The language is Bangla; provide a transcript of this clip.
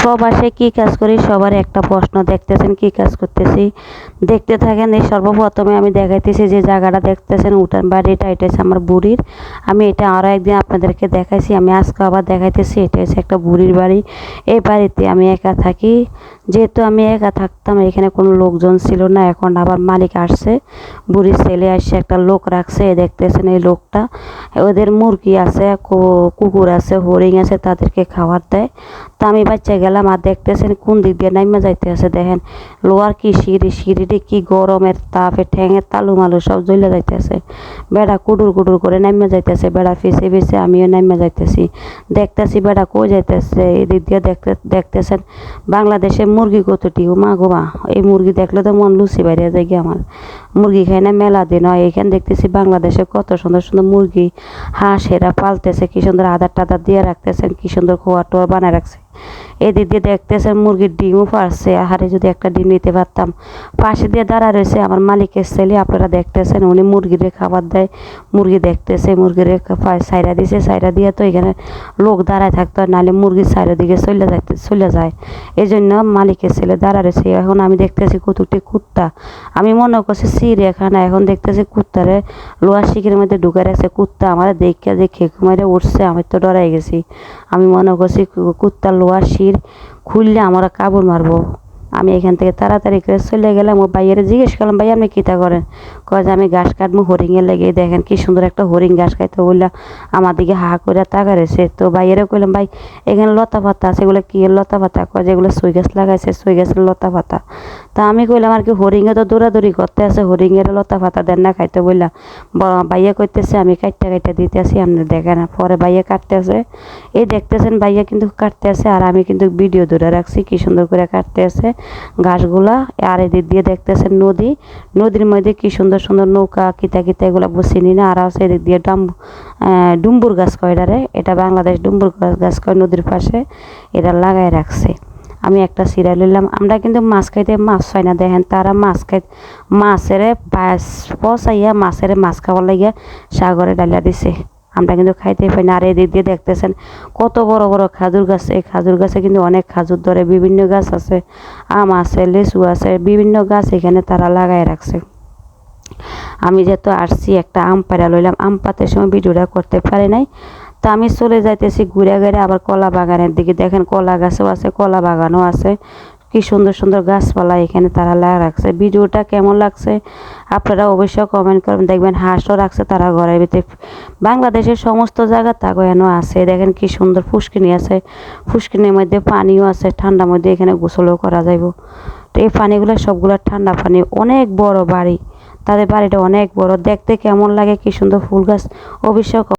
প্রবাসে কি কাজ করি সবার একটা প্রশ্ন। দেখতেছেন কি কাজ করতেছি, দেখতে থাকেন। এই সর্বপ্রথমে আমি দেখাইতেছি যে জায়গাটা দেখতেছেন উঠান বাড়িটা, এটা হচ্ছে আমার বুড়ির। আমি এটা আরও একদিন আপনাদেরকে দেখাইছি, আমি আজকে আবার দেখাইতেছি। এটা হচ্ছে একটা বুড়ির বাড়ি। এই বাড়িতে আমি একা থাকি। যেহেতু আমি একা থাকতাম, এখানে কোনো লোকজন ছিল না, এখন আবার মালিক আসছে, বুড়ির ছেলে আসছে, একটা লোক রাখছে। দেখতেছেন এই লোকটা, ওদের মুরগি আছে, কুকুর আছে, হরিণ আছে, তাদেরকে খাবার দেয়। তা আমি বাচ্চা গেলাম, আর দেখতেছেন কোন দিক দিয়ে নাইমা যাইতে আছে। দেখেন লোয়ার কি সিঁড়িটি কি গরমের তাপে ঠ্যাঙের তালু মালু সব জ্বলে যাইতেছে। বেড়া কুডুর কুডুর করে নাইমা যাইতেছে, বেড়া ফিসে ফিসে আমিও নাইমা যাইতেছি। দেখতেছি বেড়া কই যাইতেছে, এদিক দিয়ে দেখতেছেন বাংলাদেশে মুরগি কতটি, ও মা গো মা, এই মুরগি দেখলে তো মন লুচি বাইরে যায় গিয়ে আমার। মুরগি খাই না মেলা দিন হয়, এখানে দেখতেছি বাংলাদেশে কত সুন্দর সুন্দর মুরগি হাঁস এরা পালতেছে, কি সুন্দর আধার টাদার দিয়ে রাখতেছেন, কি সুন্দর খোয়া টোয়া বানায় রাখছে। এদিক দিয়ে দেখতেছেন মুরগির ডিমও পারছে, আহারে যদি একটা ডিম নিতে পারতাম। পাশে দিয়ে দাঁড়া রয়েছে আমার মালিকের ছেলে, আপনারা দেখতেছেন উনি মুরগিরে খাবার দেয়। মুরগি দেখতেছে, মুরগিরে সাইরা দিছে, সাইরা দিয়ে তো এখানে লোক দাঁড়ায় থাকতে হয়, নাহলে মুরগির সাইডের দিকে চলে যায়। এই জন্য মালিকের ছেলে দাঁড়া রয়েছে। এখন আমি দেখতেছি কতটি কুত্তা, আমি মনে করছি চিড়িয়াখানা, এখন দেখতেছি কুত্তারে লোহার শিকের মধ্যে ঢুকে রাখছে। কুত্তা আমার দেখে মেরে উঠছে, আমি তো ডরাই গেছি। আমি মনে করছি কুত্তার লোহার শির খুললে আমরা কাবড় মারবো। আমি এখান থেকে তাড়াতাড়ি করে চলে গেলাম। ও ভাইয়ের জিজ্ঞেস করলাম, ভাই আপনি কীটা করেন? কয় যে আমি ঘাস কাটবো হরিণের লেগে। দেখেন কি সুন্দর একটা হরিণ ঘাস খাইতে বললাম, আমার দিকে হা করে তাকা রয়েছে। তো ভাইয়েরও কইলাম, ভাই এখানে লতা পাতা আছে, এগুলো কি লতা পাতা? কয় যেগুলো সই গাছ লাগাইছে, সই গাছের লতা পাতা। তা আমি কইলাম আর কি হরিণে তো দৌড়াদৌড়ি করতে আছে, হরিণের লতা পাতা দেন না খাইতে বললাম। ভাইয়া কইতেছে আমি কাটতে দিতে আসি, আপনি দেখেন। পরে ভাইয়া কাটতে আছে, এই দেখতেছেন ভাইয়া কিন্তু কাটতে আছে, আর আমি কিন্তু ভিডিও ধরে রাখছি কি সুন্দর করে কাটতে আছে ঘাসগুলা। আর এদিক দিয়ে দেখতেছেন নদীর মধ্যে কি সুন্দর সুন্দর নৌকা কিতা কিতা এগুলো বুঝিনি না। আর আছে এদিক দিয়ে ডুম্বুর গাছ কয় এটারে, এটা বাংলাদেশ ডুম্বুর গাছ কয়, নদীর পাশে এটা লাগাই রাখছে। আমি একটা সিরিয়াল নিলাম। আমরা কিন্তু মাছ খাইতে মাছ হয় না, দেখেন তারা মাছের পচাইয়া মাছ খাওয়ার লাগিয়া সাগরে ডালিয়া দিছে। আমরা কিন্তু খাইতে পাই না। আর এদিক দিয়ে দেখতেছেন কত বড় বড় খাজুর গাছ। এই খাজুর গাছে কিন্তু অনেক খাজুর ধরে, বিভিন্ন গাছ আছে, আম আছে, লিচু আছে, বিভিন্ন গাছ এখানে তারা লাগাই রাখছে। আমি যেহেতু আসছি একটা আম পাড়া লইলাম, আম পাতের সময় ভিডিওটা করতে পারি নাই। তা আমি চলে যাইতেছি ঘুরে ঘুরে আবার কলা বাগানের দিকে। দেখেন কলা গাছও আছে, কলা বাগানও আছে, কি সুন্দর সুন্দর গাছপালা এখানে তারা লাগা রাখছে। ভিডিওটা কেমন লাগছে আপনারা অবশ্যই কমেন্ট করবেন। দেখবেন হাঁসও রাখছে তারা ঘরের ভিতরে। বাংলাদেশের সমস্ত জায়গা তাগো এনো আছে। দেখেন কি সুন্দর ফুসকিনি আছে, ফুসকিনির মধ্যে পানিও আছে, ঠান্ডার মধ্যে এখানে গোসলও করা যাইব। তো এই পানিগুলো সবগুলো ঠান্ডা পানি। অনেক বড় বাড়ি, তাদের বাড়িটা অনেক বড়। দেখতে কেমন লাগে, কি সুন্দর ফুল গাছ অবশ্যই